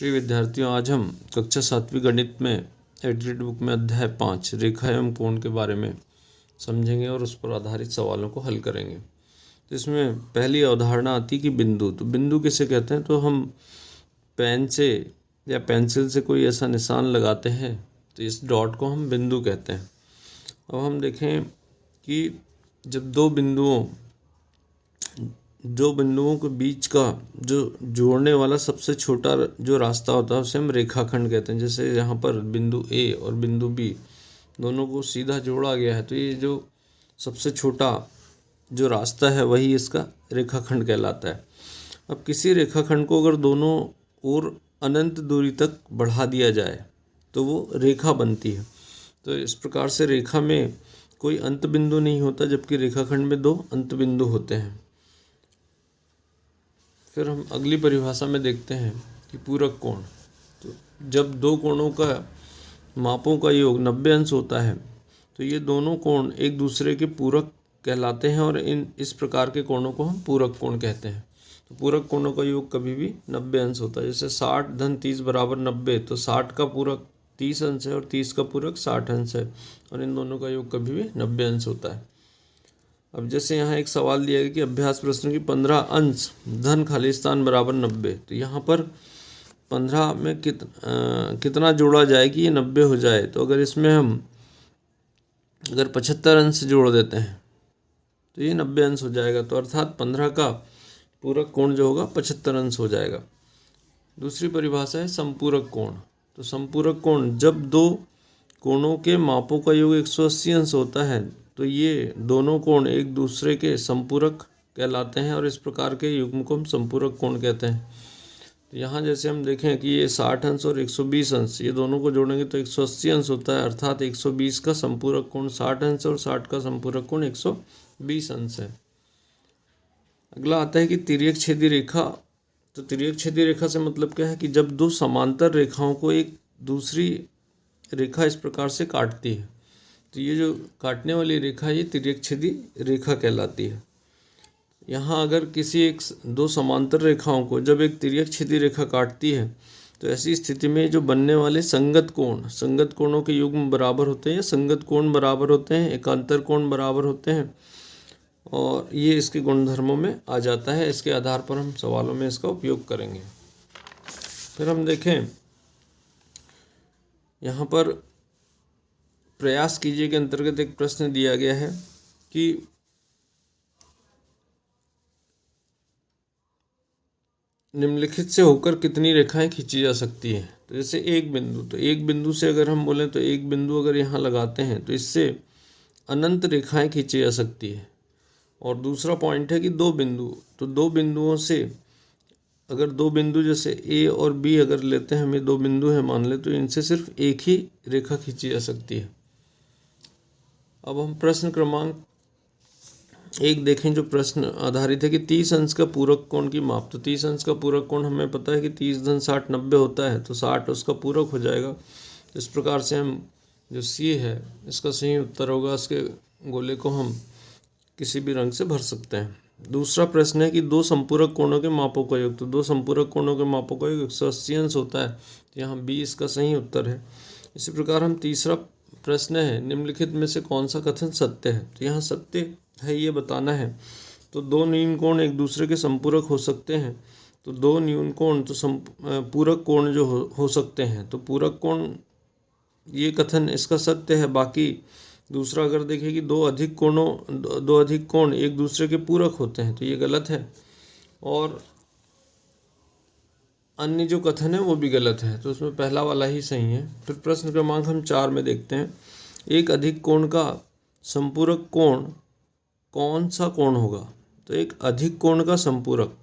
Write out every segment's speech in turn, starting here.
प्रिय विद्यार्थियों, आज हम कक्षा 7वीं गणित में एडिटेड बुक में अध्याय 5 रेखा एवं कोण के बारे में समझेंगे और उस पर आधारित सवालों को हल करेंगे। तो इसमें पहली अवधारणा आती है कि बिंदु। तो बिंदु किसे कहते हैं? तो हम पेन से या पेंसिल से कोई ऐसा निशान लगाते हैं तो इस डॉट को हम बिंदु कहते हैं। अब हम देखें कि जब दो बिंदुओं के बीच का जो जोड़ने वाला सबसे छोटा जो रास्ता होता है उसे हम रेखाखंड कहते हैं। जैसे यहाँ पर बिंदु ए और बिंदु बी दोनों को सीधा जोड़ा गया है, तो ये जो सबसे छोटा जो रास्ता है वही इसका रेखाखंड कहलाता है। अब किसी रेखाखंड को अगर दोनों ओर अनंत दूरी तक बढ़ा दिया जाए तो वो रेखा बनती है। तो इस प्रकार से रेखा में कोई अंत बिंदु नहीं होता, जबकि रेखाखंड में दो अंत बिंदु होते हैं। फिर हम अगली परिभाषा में देखते हैं कि पूरक कोण। तो जब दो कोणों का मापों का योग 90 अंश होता है तो ये दोनों कोण एक दूसरे के पूरक कहलाते हैं और इस प्रकार के कोणों को हम पूरक कोण कहते हैं। तो पूरक कोणों का योग कभी भी 90 अंश होता है। जैसे 60 धन 30 बराबर 90, तो 60 का पूरक 30 अंश है और 30 का पूरक 60 अंश है और इन दोनों का योग कभी भी 90 अंश होता है। अब जैसे यहाँ एक सवाल दिया गया कि अभ्यास प्रश्न की 15 अंश धन खाली स्थान बराबर 90, तो यहाँ पर 15 में कितना जोड़ा जाए कि ये 90 हो जाए? तो अगर इसमें हम अगर 75 अंश जोड़ देते हैं तो ये 90 अंश हो जाएगा। तो अर्थात 15 का पूरक कोण जो होगा 75 अंश हो जाएगा। दूसरी परिभाषा है संपूरक कोण। तो संपूरक कोण जब दो कोणों के मापों का योग 180 अंश होता है तो ये दोनों कोण एक दूसरे के संपूरक कहलाते हैं और इस प्रकार के युग्म को हम संपूरक कोण कहते हैं। तो यहाँ जैसे हम देखें कि ये 60 अंश और 120 अंश, ये दोनों को जोड़ेंगे तो 180 अंश होता है, अर्थात 120 का संपूरक कोण 60 अंश और 60 का संपूरक कोण 120 अंश है। अगला आता है कि तिर्यक छेदी रेखा। तो तिर्यक छेदी रेखा से मतलब क्या है कि जब दो समांतर रेखाओं को एक दूसरी रेखा इस प्रकार से काटती है, तो ये जो काटने वाली रेखा ये तिर्यक छेदी रेखा कहलाती है। यहाँ अगर किसी दो समांतर रेखाओं को जब एक तिर्यक छेदी रेखा काटती है तो ऐसी स्थिति में जो बनने वाले संगत कोणों के युग्म बराबर होते हैं या संगत कोण बराबर होते हैं, एकांतर कोण बराबर होते हैं और ये इसके गुणधर्मों में आ जाता है। इसके आधार पर हम सवालों में इसका उपयोग करेंगे। फिर हम देखें यहाँ पर प्रयास कीजिए के अंतर्गत एक प्रश्न दिया गया है कि निम्नलिखित से होकर कितनी रेखाएं खींची जा सकती हैं? तो जैसे एक बिंदु से अगर हम बोलें तो एक बिंदु अगर यहाँ लगाते हैं तो इससे अनंत रेखाएं खींची जा सकती है। और दूसरा पॉइंट है कि दो बिंदुओं से अगर दो बिंदु जैसे ए और बी अगर लेते हैं, हमें दो बिंदु है मान ले, तो इनसे सिर्फ एक ही रेखा खींची जा सकती है। अब हम प्रश्न क्रमांक 1 देखें जो प्रश्न आधारित है कि 30 अंश का पूरक कोण की माप। तो 30 अंश का पूरक कोण हमें पता है कि 30 धन 60 90 होता है, तो 60 उसका पूरक हो जाएगा। इस प्रकार से हम जो सी है इसका सही उत्तर होगा। इसके गोले को हम किसी भी रंग से भर सकते हैं। दूसरा प्रश्न है कि दो संपूरक कोणों के मापों का योग। तो दो संपूरक कोणों के मापों का योग 180 अंश होता है, तो यहाँ बी इसका सही उत्तर है। इसी प्रकार हम तीसरा प्रश्न है निम्नलिखित में से कौन सा कथन सत्य है? तो यहाँ सत्य है ये बताना है। तो दो न्यून कोण एक दूसरे के संपूरक हो सकते हैं, तो दो न्यून कोण तो पूरक कोण जो हो सकते हैं, तो पूरक कोण ये कथन इसका सत्य है। बाकी दूसरा अगर देखें कि दो अधिक कोण एक दूसरे के पूरक होते हैं, तो ये गलत है। और अन्य जो कथन है वो भी गलत है, तो उसमें पहला वाला ही सही है। फिर प्रश्न क्रमांक हम 4 में देखते हैं, एक अधिक कोण का संपूरक कोण कौन सा कोण होगा? तो एक अधिक कोण का संपूरक,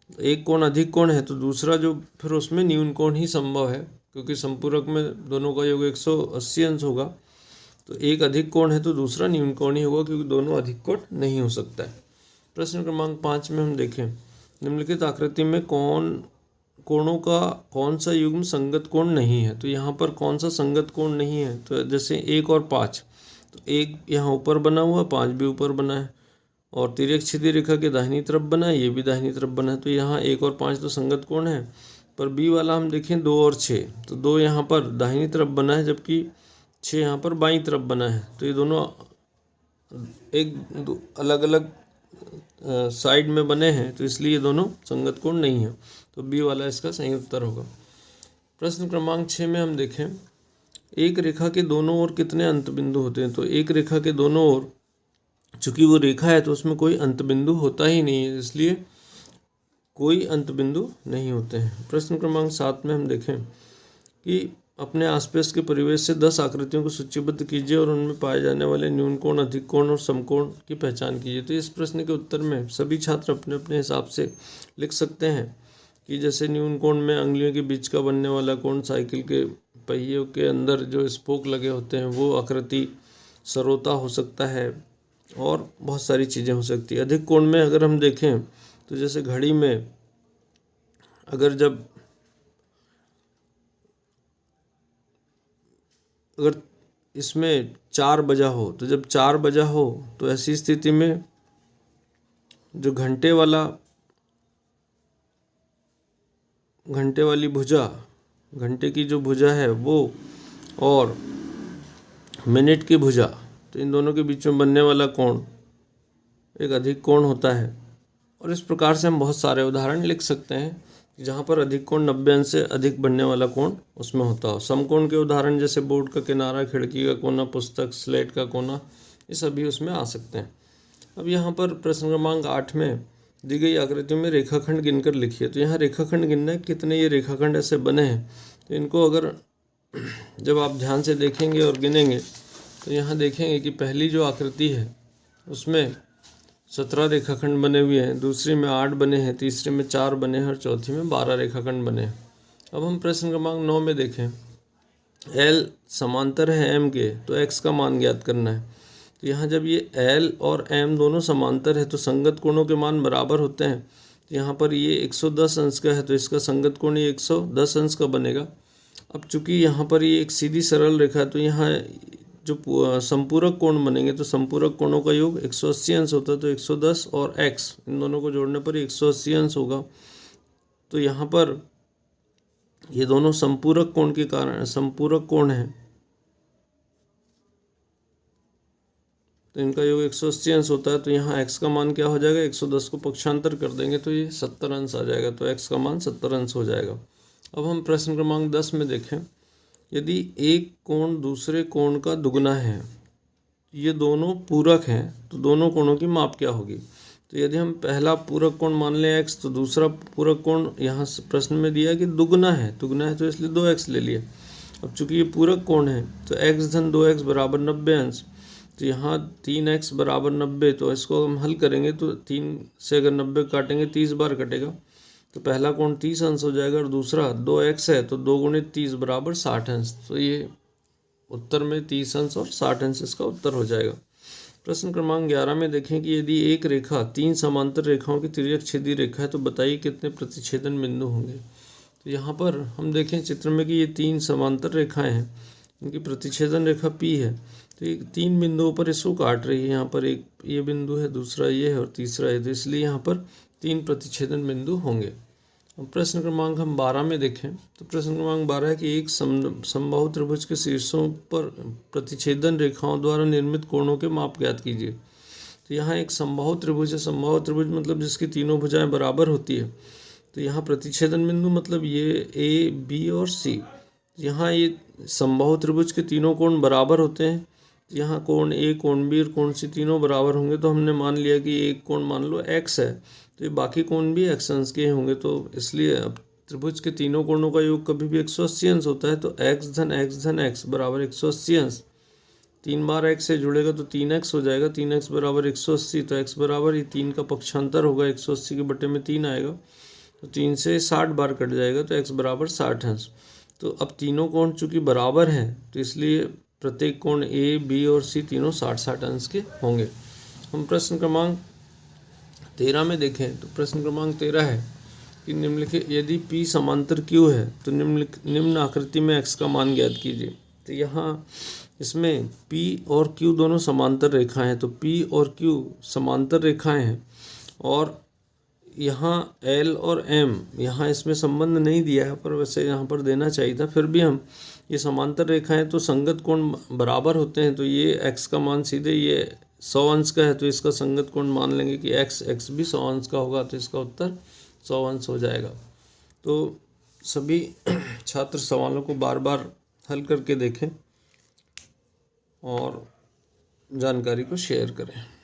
एक कोण अधिक कोण है तो दूसरा जो फिर उसमें न्यून कोण ही संभव है, क्योंकि संपूरक में दोनों का योग 180 अंश होगा। तो एक अधिक कोण है तो दूसरा न्यून कोण ही होगा, क्योंकि दोनों अधिक कोण नहीं हो सकता है। प्रश्न क्रमांक 5 में हम देखें निम्नलिखित आकृति में कोणों का कौन सा युग्म संगत कोण नहीं है? तो यहाँ पर कौन सा संगत कोण नहीं है? तो जैसे 1 और 5, तो 1 यहाँ ऊपर बना हुआ है, 5 भी ऊपर बना है और तिर्यक छेदी रेखा के दाहिनी तरफ बना है, ये भी दाहिनी तरफ बना है। तो यहाँ 1 और 5 तो संगत कोण है, पर बी वाला हम देखें 2 और 6, तो 2 यहाँ पर दाहिनी तरफ बना है जबकि 6 यहाँ पर बाईं तरफ बना है। तो ये दोनों अलग अलग साइड में बने हैं, तो इसलिए ये दोनों संगत कोण नहीं है। तो बी वाला इसका सही उत्तर होगा। प्रश्न क्रमांक 6 में हम देखें, एक रेखा के दोनों ओर कितने अंत बिंदु होते हैं। तो एक रेखा के दोनों ओर, चूंकि वो रेखा है तो उसमें कोई अंत बिंदु होता ही नहीं है, इसलिए कोई अंत बिंदु नहीं होते हैं। प्रश्न क्रमांक 7 में हम देखें कि अपने आसपास के परिवेश से 10 आकृतियों को सूचीबद्ध कीजिए और उनमें पाए जाने वाले न्यून कोण, अधिक कोण और समकोण की पहचान कीजिए। तो इस प्रश्न के उत्तर में सभी छात्र अपने अपने हिसाब से लिख सकते हैं कि जैसे न्यून कोण में अंगुलियों के बीच का बनने वाला कोण, साइकिल के पहियों के अंदर जो स्पोक लगे होते हैं वो आकृति, सरोता हो सकता है और बहुत सारी चीज़ें हो सकती है। अधिक कोण में अगर हम देखें तो जैसे घड़ी में अगर इसमें 4 बजा हो, तो जब 4 बजा हो तो ऐसी स्थिति में जो घंटे वाली भुजा, घंटे की जो भुजा है वो, और मिनट की भुजा, तो इन दोनों के बीच में बनने वाला कोण एक अधिक कोण होता है। और इस प्रकार से हम बहुत सारे उदाहरण लिख सकते हैं जहाँ पर अधिक कोण 90 अंश से अधिक बनने वाला कोण उसमें होता हो। समकोण के उदाहरण जैसे बोर्ड का किनारा, खिड़की का कोना, पुस्तक, स्लेट का कोना, ये सभी उसमें आ सकते हैं। अब यहाँ पर प्रश्न क्रमांक 8 में दी गई आकृतियों में रेखाखंड गिनकर लिखिए। तो यहाँ रेखाखंड गिनना है, कितने ये रेखाखंड ऐसे बने हैं। तो इनको अगर जब आप ध्यान से देखेंगे और गिनेंगे तो यहाँ देखेंगे कि पहली जो आकृति है उसमें 17 रेखाखंड बने हुए हैं, दूसरी में 8 बने हैं, तीसरे में 4 बने हैं और चौथी में 12 रेखाखंड बने हैं। अब हम प्रश्न क्रमांक 9 में देखें, L समांतर है M के, तो X का मान ज्ञात करना है। तो यहाँ जब ये L और M दोनों समांतर है तो संगत कोणों के मान बराबर होते हैं। तो यहाँ पर ये 110 अंश का है तो इसका संगत कोण ये 110 अंश का बनेगा। अब चूंकि यहाँ पर ये एक सीधी सरल रेखा है तो यहाँ जो संपूरक कोण बनेंगे तो संपूरक कोणों का योग 180 अंश होता है। तो 110 और x इन दोनों को जोड़ने पर 180 अंश होगा। तो यहाँ पर ये दोनों संपूरक कोण के कारण संपूरक कोण है, तो इनका योग 180 अंश होता है। तो यहाँ x का मान क्या हो जाएगा, 110 को पक्षांतर कर देंगे तो ये 70 अंश आ जाएगा। तो x का मान 70 अंश हो जाएगा। अब हम प्रश्न क्रमांक 10 में देखें, यदि एक कोण दूसरे कोण का दुगना है, ये दोनों पूरक हैं, तो दोनों कोणों की माप क्या होगी। तो यदि हम पहला पूरक कोण मान लें x, तो दूसरा पूरक कोण यहाँ प्रश्न में दिया है कि दुगना है तो इसलिए 2x ले लिए। अब चूंकि ये पूरक कोण है तो x धन 2x बराबर 90 अंश, तो यहाँ 3x बराबर 90, तो इसको हम हल करेंगे तो 3 से अगर 90 काटेंगे 30 बार कटेगा, तो पहला कोण 30 अंश हो जाएगा और दूसरा 2x है तो 2 गुणित 30 बराबर 60 अंश। तो ये उत्तर में 30 अंश और 60 अंश इसका उत्तर हो जाएगा। प्रश्न क्रमांक 11 में देखें कि यदि एक रेखा 3 समांतर रेखाओं की तिर्यक छेदी रेखा है तो बताइए कितने प्रतिच्छेदन बिंदु होंगे। तो यहाँ पर हम देखें चित्र में कि ये 3 समांतर रेखाएं हैं, इनकी प्रतिच्छेदन रेखा P है। तो ये 3 बिंदुओं पर इसको काट रही है। यहाँ पर एक ये बिंदु है, दूसरा ये है और तीसरा ये, तो इसलिए यहाँ पर 3 प्रतिच्छेदन बिंदु होंगे। अब प्रश्न क्रमांक हम 12 में देखें तो प्रश्न क्रमांक 12 है कि एक समबाहु त्रिभुज के शीर्षों पर प्रतिच्छेदन रेखाओं द्वारा निर्मित कोणों के माप ज्ञात कीजिए। तो यहाँ एक समबाहु त्रिभुज है, समबाहु त्रिभुज मतलब जिसकी तीनों भुजाएं बराबर होती है। तो यहाँ प्रतिच्छेदन बिंदु मतलब ये A, B और C। यहाँ ये समबाहु त्रिभुज के तीनों कोण बराबर होते हैं। यहाँ कोण A, कोण B और कोण C तीनों बराबर होंगे, तो हमने मान लिया कि एक कोण मान लो x है तो ये बाकी कोण भी x अंश के होंगे। तो इसलिए अब त्रिभुज के तीनों कोणों का योग कभी भी 180 अंश होता है। तो x धन x बराबर 180 अंश, 3 बार x से जुड़ेगा तो 3x हो जाएगा, 3x बराबर 180। तो x बराबर ये 3 का पक्षांतर होगा, 180 के बटे में 3 आएगा, तो 3 से 60 बार कट जाएगा, तो x बराबर 60 अंश। तो अब तीनों कोण चूँकि बराबर हैं तो इसलिए प्रत्येक कोण A, B और C तीनों 60-60 अंश के होंगे। हम प्रश्न क्रमांक 13 में देखें तो प्रश्न क्रमांक 13 है कि निम्नलिखित यदि P समांतर Q है तो निम्न आकृति में x का मान ज्ञात कीजिए। तो यहाँ इसमें P और Q दोनों समांतर रेखाएं हैं, तो P और Q समांतर रेखाएं हैं और यहाँ L और M, यहाँ इसमें संबंध नहीं दिया है, पर वैसे यहाँ पर देना चाहिए था। फिर भी हम ये समांतर रेखाएं तो संगत कोण बराबर होते हैं, तो ये x का मान सीधे ये 100 अंश का है, तो इसका संगत कोण मान लेंगे कि x भी 100 अंश का होगा, तो इसका उत्तर 100 अंश हो जाएगा। तो सभी छात्र सवालों को बार बार हल करके देखें और जानकारी को शेयर करें।